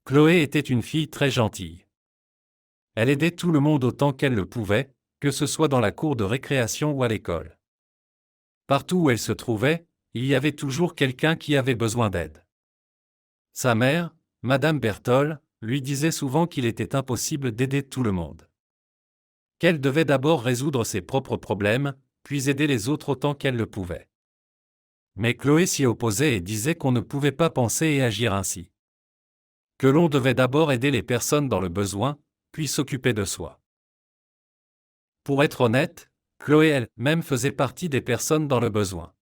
Chloé était une fille très gentille. Elle aidait tout le monde autant qu'elle le pouvait, que ce soit dans la cour de récréation ou à l'école. Partout où elle se trouvait, il y avait toujours quelqu'un qui avait besoin d'aide. Sa mère, Madame Berthold, lui disait souvent qu'il était impossible d'aider tout le monde. Qu'elle devait d'abord résoudre ses propres problèmes, puis aider les autres autant qu'elle le pouvait. Mais Chloé s'y opposait et disait qu'on ne pouvait pas penser et agir ainsi. Que l'on devait d'abord aider les personnes dans le besoin, puis s'occuper de soi. Pour être honnête, Chloé elle-même faisait partie des personnes dans le besoin.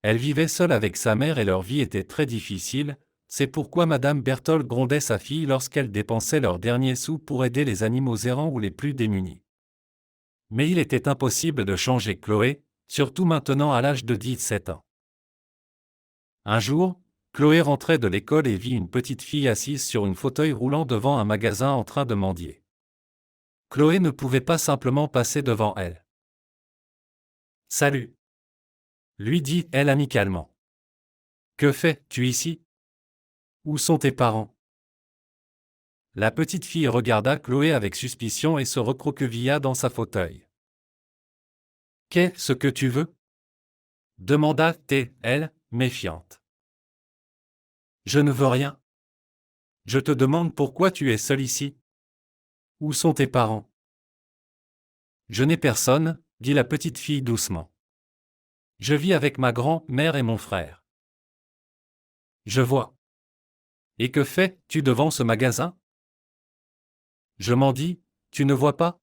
Elle vivait seule avec sa mère et leur vie était très difficile, c'est pourquoi Madame Berthold grondait sa fille lorsqu'elle dépensait leurs derniers sous pour aider les animaux errants ou les plus démunis. Mais il était impossible de changer Chloé, surtout maintenant à l'âge de 17 ans. Un jour, Chloé rentrait de l'école et vit une petite fille assise sur un fauteuil roulant devant un magasin en train de mendier. Chloé ne pouvait pas simplement passer devant elle. « Salut !» lui dit-elle amicalement. « Que fais-tu ici? Où sont tes parents ?» La petite fille regarda Chloé avec suspicion et se recroquevilla dans sa fauteuil. « Qu'est-ce que tu veux ?» demanda-t-elle, méfiante. « Je ne veux rien. Je te demande pourquoi tu es seule ici. Où sont tes parents? » « Je n'ai personne, » dit la petite fille doucement. « Je vis avec ma grand-mère et mon frère. »« Je vois. Et que fais-tu devant ce magasin? »« Je m'en dis, tu ne vois pas ?»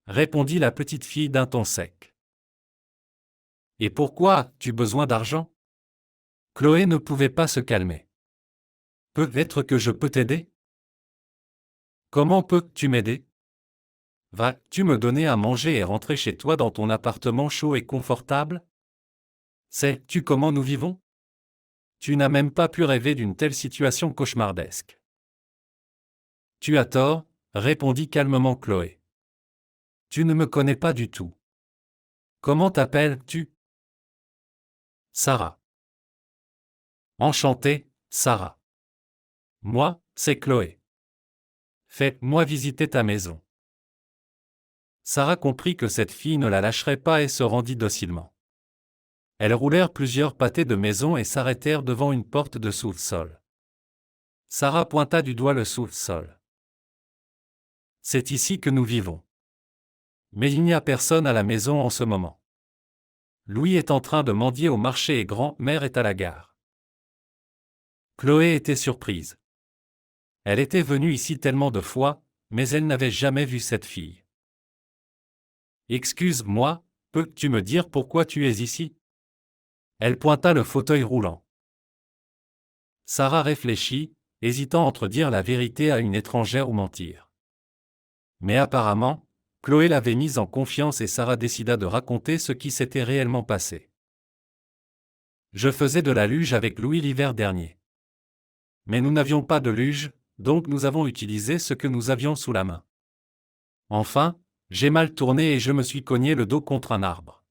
répondit la petite fille d'un ton sec. « Et pourquoi as-tu besoin d'argent ?» Chloé ne pouvait pas se calmer. « Peut-être que je peux t'aider? » « Comment peux-tu m'aider? Vas-tu me donner à manger et rentrer chez toi dans ton appartement chaud et confortable? Sais-tu comment nous vivons? Tu n'as même pas pu rêver d'une telle situation cauchemardesque. Tu as tort, répondit calmement Chloé. Tu ne me connais pas du tout. Comment t'appelles-tu? Sarah. Enchantée, Sarah. Moi, c'est Chloé. Fais-moi visiter ta maison. Sarah comprit que cette fille ne la lâcherait pas et se rendit docilement. Elles roulèrent plusieurs pâtés de maison et s'arrêtèrent devant une porte de sous-sol. Sarah pointa du doigt le sous-sol. C'est ici que nous vivons. Mais il n'y a personne à la maison en ce moment. Louis est en train de mendier au marché et grand-mère est à la gare. Chloé était surprise. Elle était venue ici tellement de fois, mais elle n'avait jamais vu cette fille. Excuse-moi, peux-tu me dire pourquoi tu es ici? Elle pointa le fauteuil roulant. Sarah réfléchit, hésitant entre dire la vérité à une étrangère ou mentir. Mais apparemment, Chloé l'avait mise en confiance et Sarah décida de raconter ce qui s'était réellement passé. Je faisais de la luge avec Louis l'hiver dernier. Mais nous n'avions pas de luge, donc nous avons utilisé ce que nous avions sous la main. Enfin, j'ai mal tourné et je me suis cogné le dos contre un arbre.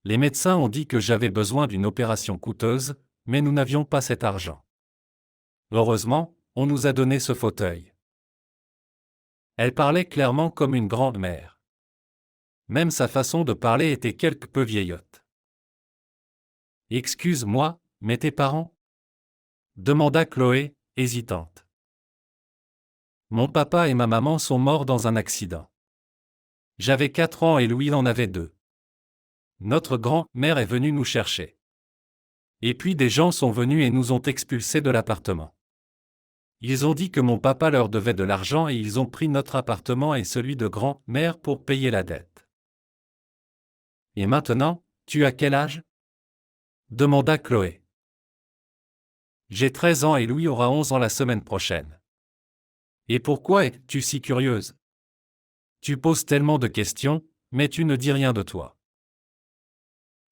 Les médecins ont dit que j'avais besoin d'une opération coûteuse, mais nous n'avions pas cet argent. Heureusement, on nous a donné ce fauteuil. Elle parlait clairement comme une grande-mère. Même sa façon de parler était quelque peu vieillotte. « Excuse-moi, mais tes parents ?» demanda Chloé, hésitante. « Mon papa et ma maman sont morts dans un accident. J'avais 4 ans et Louis en avait 2. Notre grand-mère est venue nous chercher. Et puis des gens sont venus et nous ont expulsés de l'appartement. Ils ont dit que mon papa leur devait de l'argent et ils ont pris notre appartement et celui de grand-mère pour payer la dette. Et maintenant, tu as quel âge? Demanda Chloé. J'ai 13 ans et Louis aura 11 ans la semaine prochaine. Et pourquoi es-tu si curieuse? Tu poses tellement de questions, mais tu ne dis rien de toi.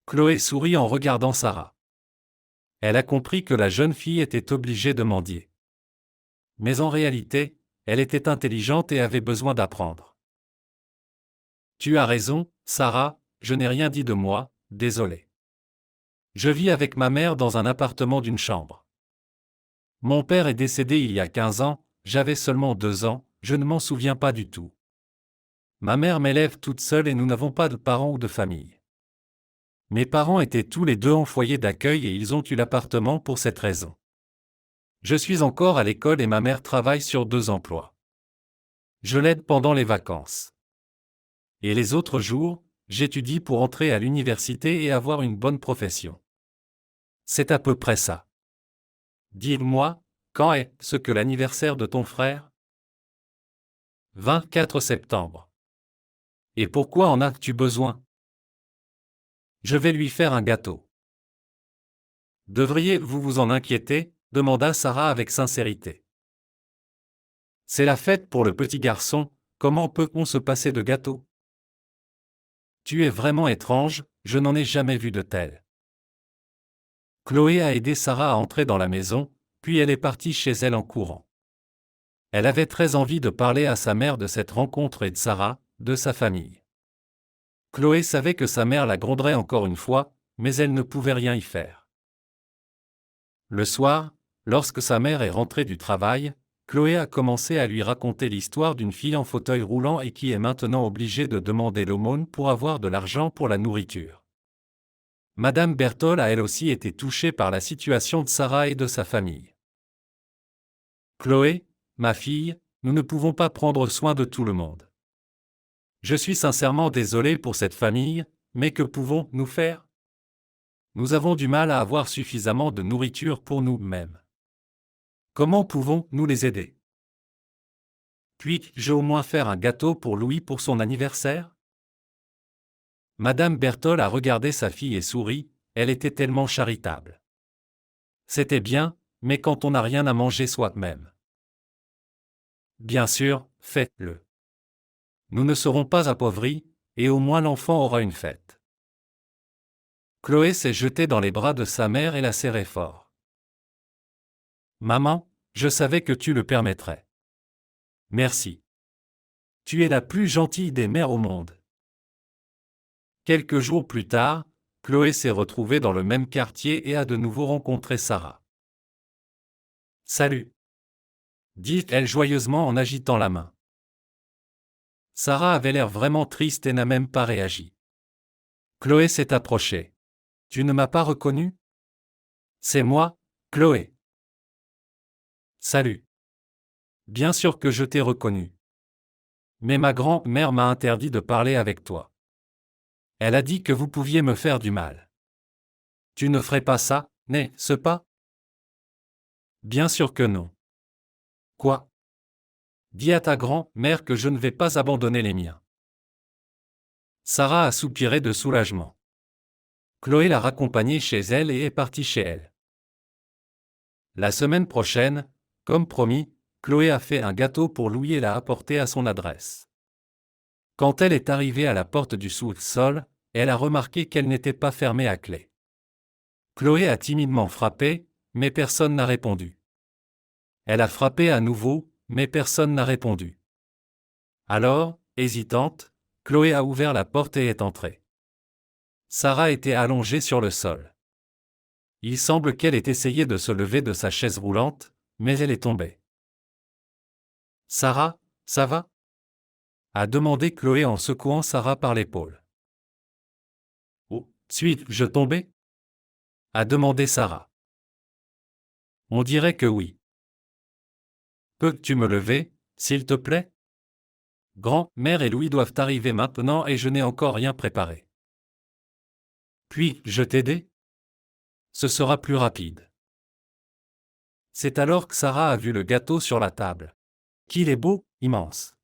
Chloé sourit en regardant Sarah. Elle a compris que la jeune fille était obligée de mendier. Mais en réalité, elle était intelligente et avait besoin d'apprendre. Tu as raison, Sarah, je n'ai rien dit de moi, désolé. Je vis avec ma mère dans un appartement d'une chambre. Mon père est décédé il y a 15 ans, j'avais seulement 2 ans, je ne m'en souviens pas du tout. Ma mère m'élève toute seule et nous n'avons pas de parents ou de famille. Mes parents étaient tous les deux en foyer d'accueil et ils ont eu l'appartement pour cette raison. Je suis encore à l'école et ma mère travaille sur 2 emplois. Je l'aide pendant les vacances. Et les autres jours, j'étudie pour entrer à l'université et avoir une bonne profession. C'est à peu près ça. Dis-moi, quand est-ce que l'anniversaire de ton frère? 24 septembre. Et pourquoi en as-tu besoin? Je vais lui faire un gâteau. Devriez-vous vous en inquiéter? Demanda Sarah avec sincérité. C'est la fête pour le petit garçon, comment peut-on se passer de gâteau? Tu es vraiment étrange, je n'en ai jamais vu de tel. Chloé a aidé Sarah à entrer dans la maison, puis elle est partie chez elle en courant. Elle avait très envie de parler à sa mère de cette rencontre et de Sarah, de sa famille. Chloé savait que sa mère la gronderait encore une fois, mais elle ne pouvait rien y faire. Le soir, lorsque sa mère est rentrée du travail, Chloé a commencé à lui raconter l'histoire d'une fille en fauteuil roulant et qui est maintenant obligée de demander l'aumône pour avoir de l'argent pour la nourriture. Madame Berthold a elle aussi été touchée par la situation de Sarah et de sa famille. Chloé, ma fille, nous ne pouvons pas prendre soin de tout le monde. Je suis sincèrement désolé pour cette famille, mais que pouvons-nous faire? Nous avons du mal à avoir suffisamment de nourriture pour nous-mêmes. Comment pouvons-nous les aider? Puis-je au moins faire un gâteau pour Louis pour son anniversaire? Madame Berthold a regardé sa fille et sourit, elle était tellement charitable. C'était bien, mais quand on n'a rien à manger soi-même. Bien sûr, faites-le. Nous ne serons pas appauvris, et au moins l'enfant aura une fête. Chloé s'est jetée dans les bras de sa mère et la serrait fort. Maman, je savais que tu le permettrais. Merci. Tu es la plus gentille des mères au monde. Quelques jours plus tard, Chloé s'est retrouvée dans le même quartier et a de nouveau rencontré Sarah. Salut, dit-elle joyeusement en agitant la main. Sarah avait l'air vraiment triste et n'a même pas réagi. Chloé s'est approchée. Tu ne m'as pas reconnu? C'est moi, Chloé. Salut. Bien sûr que je t'ai reconnu. Mais ma grand-mère m'a interdit de parler avec toi. Elle a dit que vous pouviez me faire du mal. Tu ne ferais pas ça, n'est-ce pas? Bien sûr que non. Quoi? Dis à ta grand-mère que je ne vais pas abandonner les miens. Sarah a soupiré de soulagement. Chloé l'a raccompagnée chez elle et est partie chez elle. La semaine prochaine, comme promis, Chloé a fait un gâteau pour Louis et l'a apporté à son adresse. Quand elle est arrivée à la porte du sous-sol, elle a remarqué qu'elle n'était pas fermée à clé. Chloé a timidement frappé, mais personne n'a répondu. Elle a frappé à nouveau, mais personne n'a répondu. Alors, hésitante, Chloé a ouvert la porte et est entrée. Sarah était allongée sur le sol. Il semble qu'elle ait essayé de se lever de sa chaise roulante, mais elle est tombée. Sarah, ça va? A demandé Chloé en secouant Sarah par l'épaule. Oh, suis-je tombée? A demandé Sarah. On dirait que oui. Peux-tu me lever, s'il te plaît? Grand-mère et Louis doivent arriver maintenant et je n'ai encore rien préparé. Puis-je t'aider? Ce sera plus rapide. C'est alors que Sarah a vu le gâteau sur la table. Qu'il est beau, immense!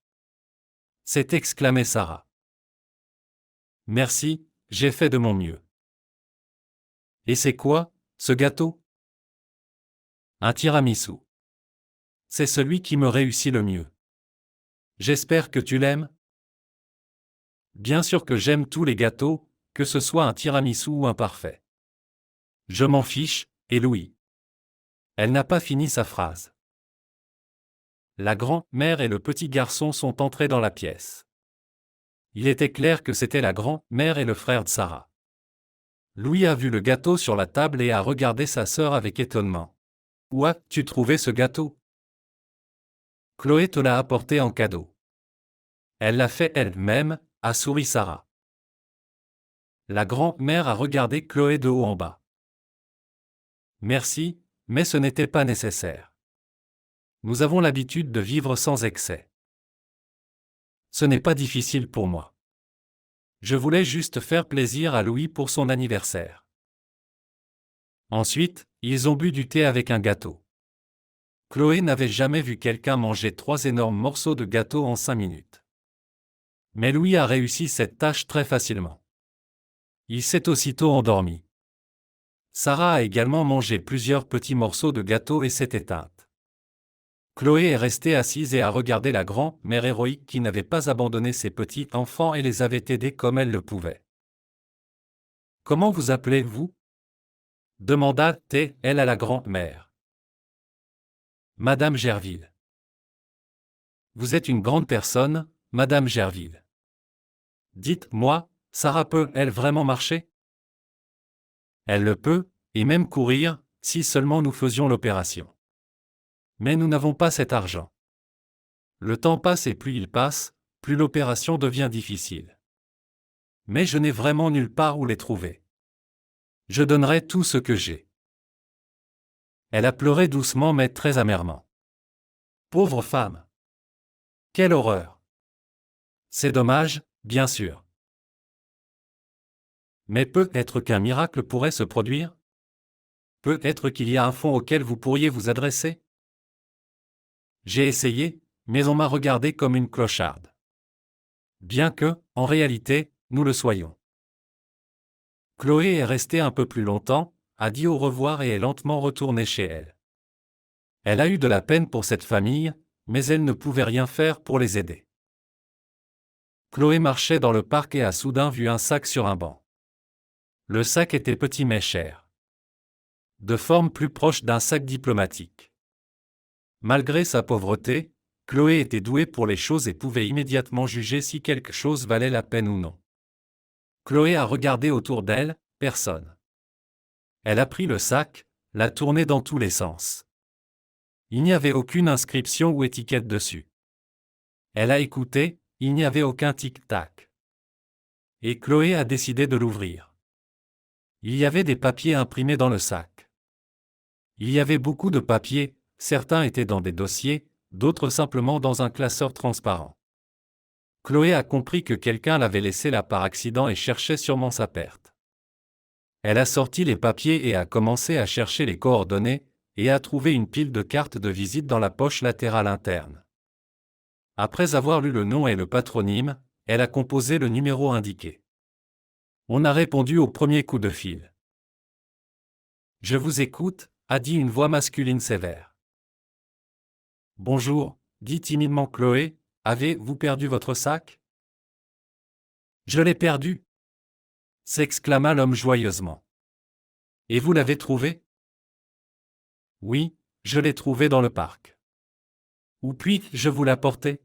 S'est exclamé Sarah. Merci, j'ai fait de mon mieux. Et c'est quoi, ce gâteau? Un tiramisu. C'est celui qui me réussit le mieux. J'espère que tu l'aimes? Bien sûr que j'aime tous les gâteaux, que ce soit un tiramisu ou un parfait. Je m'en fiche, et Louis. Elle n'a pas fini sa phrase. La grand-mère et le petit garçon sont entrés dans la pièce. Il était clair que c'était la grand-mère et le frère de Sarah. Louis a vu le gâteau sur la table et a regardé sa sœur avec étonnement. Où as-tu trouvé ce gâteau? Chloé te l'a apporté en cadeau. Elle l'a fait elle-même, a souri Sarah. La grand-mère a regardé Chloé de haut en bas. Merci, mais ce n'était pas nécessaire. Nous avons l'habitude de vivre sans excès. Ce n'est pas difficile pour moi. Je voulais juste faire plaisir à Louis pour son anniversaire. Ensuite, ils ont bu du thé avec un gâteau. Chloé n'avait jamais vu quelqu'un manger 3 énormes morceaux de gâteau en 5 minutes. Mais Louis a réussi cette tâche très facilement. Il s'est aussitôt endormi. Sarah a également mangé plusieurs petits morceaux de gâteau et s'est éteinte. Chloé est restée assise et a regardé la grand-mère héroïque qui n'avait pas abandonné ses petits enfants et les avait aidés comme elle le pouvait. « Comment vous appelez-vous » demanda-t-elle à la grand-mère. « Madame Gerville. »« Vous êtes une grande personne, Madame Gerville. »« Dites-moi, Sarah peut-elle vraiment marcher ?»« Elle le peut, et même courir, si seulement nous faisions l'opération. Mais nous n'avons pas cet argent. Le temps passe et plus il passe, plus l'opération devient difficile. Mais je n'ai vraiment nulle part où les trouver. Je donnerai tout ce que j'ai. » Elle a pleuré doucement mais très amèrement. Pauvre femme. Quelle horreur. C'est dommage, bien sûr. Mais peut-être qu'un miracle pourrait se produire? Peut-être qu'il y a un fond auquel vous pourriez vous adresser? J'ai essayé, mais on m'a regardé comme une clocharde. Bien que, en réalité, nous le soyons. Chloé est restée un peu plus longtemps, a dit au revoir et est lentement retournée chez elle. Elle a eu de la peine pour cette famille, mais elle ne pouvait rien faire pour les aider. Chloé marchait dans le parc et a soudain vu un sac sur un banc. Le sac était petit mais cher. De forme plus proche d'un sac diplomatique. Malgré sa pauvreté, Chloé était douée pour les choses et pouvait immédiatement juger si quelque chose valait la peine ou non. Chloé a regardé autour d'elle, personne. Elle a pris le sac, l'a tourné dans tous les sens. Il n'y avait aucune inscription ou étiquette dessus. Elle a écouté, il n'y avait aucun tic-tac. Et Chloé a décidé de l'ouvrir. Il y avait des papiers imprimés dans le sac. Il y avait beaucoup de papiers, certains étaient dans des dossiers, d'autres simplement dans un classeur transparent. Chloé a compris que quelqu'un l'avait laissé là par accident et cherchait sûrement sa perte. Elle a sorti les papiers et a commencé à chercher les coordonnées, et a trouvé une pile de cartes de visite dans la poche latérale interne. Après avoir lu le nom et le patronyme, elle a composé le numéro indiqué. On a répondu au premier coup de fil. « Je vous écoute », a dit une voix masculine sévère. « Bonjour », dit timidement Chloé, « avez-vous perdu votre sac ?»« Je l'ai perdu !» s'exclama l'homme joyeusement. « Et vous l'avez trouvé ?»« Oui, je l'ai trouvé dans le parc. »« Où puis-je vous l'apporter ?»«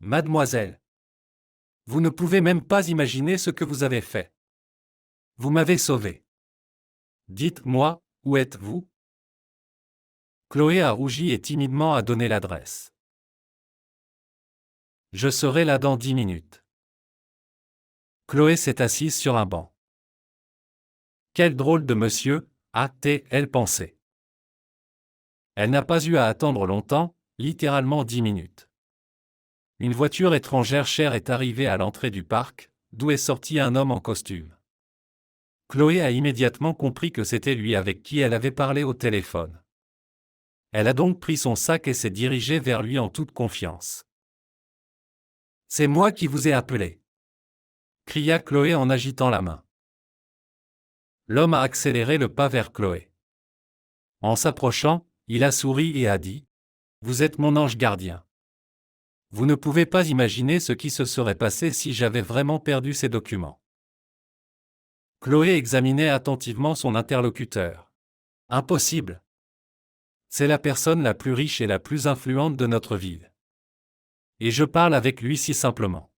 Mademoiselle, vous ne pouvez même pas imaginer ce que vous avez fait. Vous m'avez sauvé. Dites-moi, où êtes-vous ?» Chloé a rougi et timidement a donné l'adresse. « Je serai là dans 10 minutes. » Chloé s'est assise sur un banc. Quel drôle de monsieur, a-t-elle pensé. Elle n'a pas eu à attendre longtemps, littéralement 10 minutes. Une voiture étrangère chère est arrivée à l'entrée du parc, d'où est sorti un homme en costume. Chloé a immédiatement compris que c'était lui avec qui elle avait parlé au téléphone. Elle a donc pris son sac et s'est dirigée vers lui en toute confiance. « C'est moi qui vous ai appelé !» cria Chloé en agitant la main. L'homme a accéléré le pas vers Chloé. En s'approchant, il a souri et a dit « Vous êtes mon ange gardien. Vous ne pouvez pas imaginer ce qui se serait passé si j'avais vraiment perdu ces documents. » Chloé examinait attentivement son interlocuteur. « Impossible. C'est la personne la plus riche et la plus influente de notre ville. Et je parle avec lui si simplement. »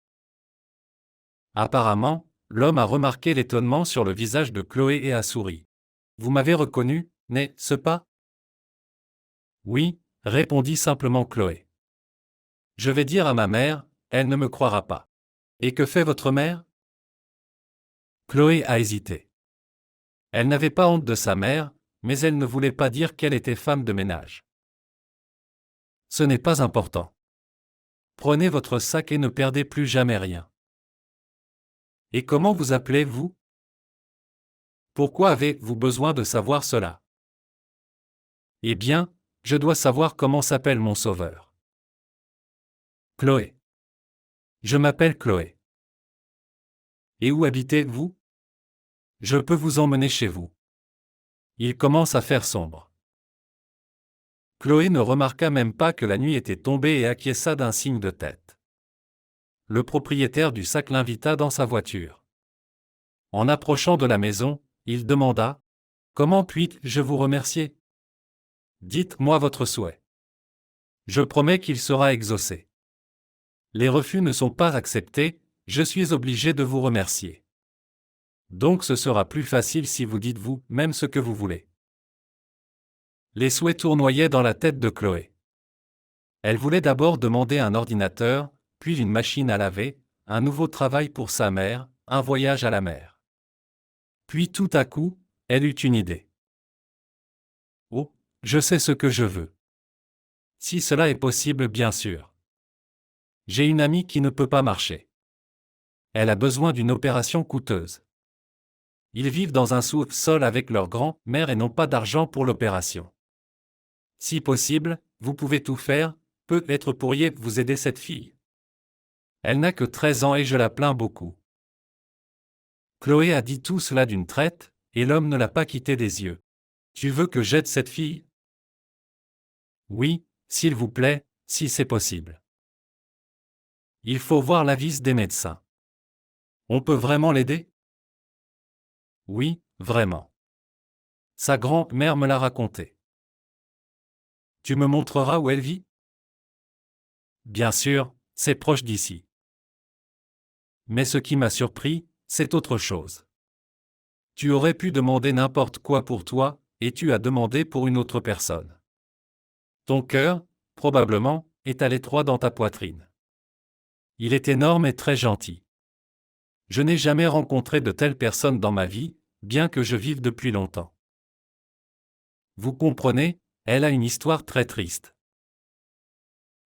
Apparemment, l'homme a remarqué l'étonnement sur le visage de Chloé et a souri. « Vous m'avez reconnu, n'est-ce pas ?» Oui, répondit simplement Chloé. Je vais dire à ma mère, elle ne me croira pas. Et que fait votre mère? Chloé a hésité. Elle n'avait pas honte de sa mère, mais elle ne voulait pas dire qu'elle était femme de ménage. Ce n'est pas important. Prenez votre sac et ne perdez plus jamais rien. Et comment vous appelez-vous? Pourquoi avez-vous besoin de savoir cela? Eh bien, je dois savoir comment s'appelle mon sauveur. Chloé. Je m'appelle Chloé. Et où habitez-vous? Je peux vous emmener chez vous. Il commence à faire sombre. Chloé ne remarqua même pas que la nuit était tombée et acquiesça d'un signe de tête. Le propriétaire du sac l'invita dans sa voiture. En approchant de la maison, il demanda : « Comment puis-je vous remercier? Dites-moi votre souhait. Je promets qu'il sera exaucé. Les refus ne sont pas acceptés, je suis obligé de vous remercier. Donc ce sera plus facile si vous dites vous-même ce que vous voulez. » Les souhaits tournoyaient dans la tête de Chloé. Elle voulait d'abord demander un ordinateur, puis une machine à laver, un nouveau travail pour sa mère, un voyage à la mer. Puis tout à coup, elle eut une idée. Oh, je sais ce que je veux. Si cela est possible, bien sûr. J'ai une amie qui ne peut pas marcher. Elle a besoin d'une opération coûteuse. Ils vivent dans un sous-sol avec leur grand-mère et n'ont pas d'argent pour l'opération. Si possible, vous pouvez tout faire, peut-être pourriez-vous aider cette fille. Elle n'a que 13 ans et je la plains beaucoup. Chloé a dit tout cela d'une traite, et l'homme ne l'a pas quitté des yeux. Tu veux que j'aide cette fille? Oui, s'il vous plaît, si c'est possible. Il faut voir l'avis des médecins. On peut vraiment l'aider? Oui, vraiment. Sa grand-mère me l'a raconté. Tu me montreras où elle vit? Bien sûr, c'est proche d'ici. Mais ce qui m'a surpris, c'est autre chose. Tu aurais pu demander n'importe quoi pour toi, et tu as demandé pour une autre personne. Ton cœur, probablement, est à l'étroit dans ta poitrine. Il est énorme et très gentil. Je n'ai jamais rencontré de telle personne dans ma vie, bien que je vive depuis longtemps. Vous comprenez, elle a une histoire très triste.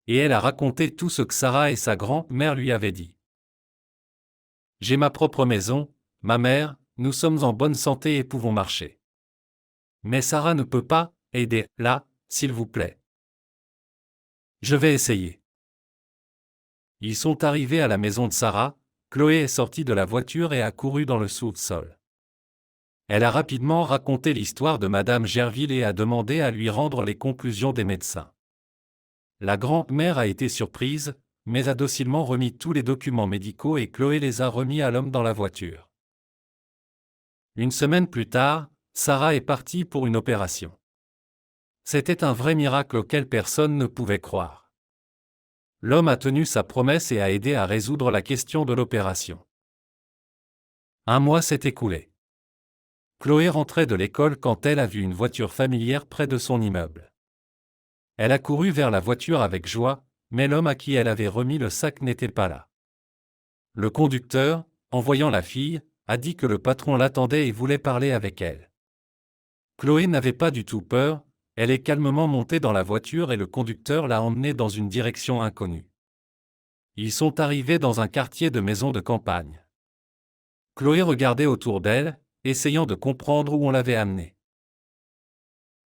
Et elle a raconté tout ce que Sarah et sa grand-mère lui avaient dit. J'ai ma propre maison, ma mère, nous sommes en bonne santé et pouvons marcher. Mais Sarah ne peut pas, aider, là, s'il vous plaît. Je vais essayer. Ils sont arrivés à la maison de Sarah, Chloé est sortie de la voiture et a couru dans le sous-sol. Elle a rapidement raconté l'histoire de Madame Gerville et a demandé à lui rendre les conclusions des médecins. La grand-mère a été surprise, mais a docilement remis tous les documents médicaux et Chloé les a remis à l'homme dans la voiture. Une semaine plus tard, Sarah est partie pour une opération. C'était un vrai miracle auquel personne ne pouvait croire. L'homme a tenu sa promesse et a aidé à résoudre la question de l'opération. Un mois s'est écoulé. Chloé rentrait de l'école quand elle a vu une voiture familière près de son immeuble. Elle a couru vers la voiture avec joie, mais l'homme à qui elle avait remis le sac n'était pas là. Le conducteur, en voyant la fille, a dit que le patron l'attendait et voulait parler avec elle. Chloé n'avait pas du tout peur, elle est calmement montée dans la voiture et le conducteur l'a emmenée dans une direction inconnue. Ils sont arrivés dans un quartier de maisons de campagne. Chloé regardait autour d'elle, essayant de comprendre où on l'avait amenée.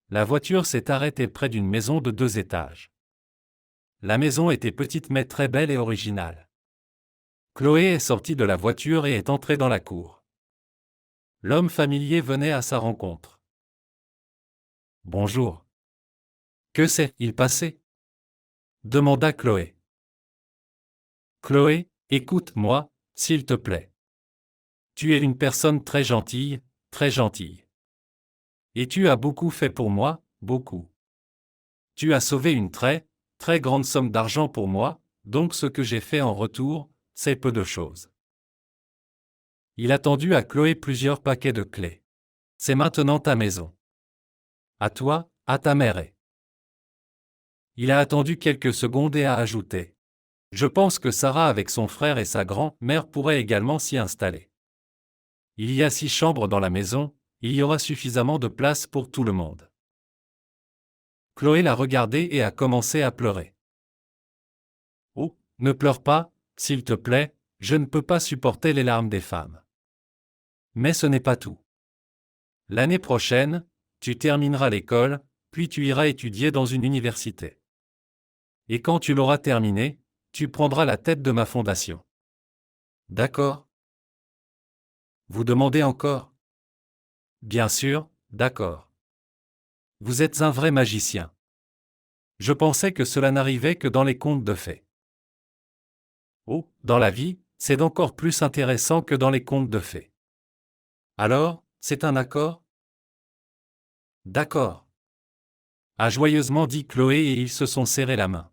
La voiture s'est arrêtée près d'une maison de 2 étages. La maison était petite mais très belle et originale. Chloé est sortie de la voiture et est entrée dans la cour. L'homme familier venait à sa rencontre. « Bonjour. Que s'est-il passé ?» demanda Chloé. « Chloé, écoute-moi, s'il te plaît. Tu es une personne très gentille, très gentille. Et tu as beaucoup fait pour moi, beaucoup. Tu as sauvé une très, très grande somme d'argent pour moi, donc ce que j'ai fait en retour, c'est peu de choses. » Il a tendu à Chloé plusieurs paquets de clés. « C'est maintenant ta maison. À toi, à ta mère et Il a attendu quelques secondes et a ajouté. Je pense que Sarah avec son frère et sa grand-mère pourraient également s'y installer. Il y a 6 chambres dans la maison, il y aura suffisamment de place pour tout le monde. Chloé l'a regardé et a commencé à pleurer. Oh, ne pleure pas, s'il te plaît, je ne peux pas supporter les larmes des femmes. Mais ce n'est pas tout. L'année prochaine, tu termineras l'école, puis tu iras étudier dans une université. Et quand tu l'auras terminé, tu prendras la tête de ma fondation. D'accord? Vous demandez encore? Bien sûr, d'accord. Vous êtes un vrai magicien. Je pensais que cela n'arrivait que dans les contes de fées. Oh, dans la vie, c'est encore plus intéressant que dans les contes de fées. Alors, c'est un accord? D'accord. A joyeusement dit Chloé et ils se sont serrés la main.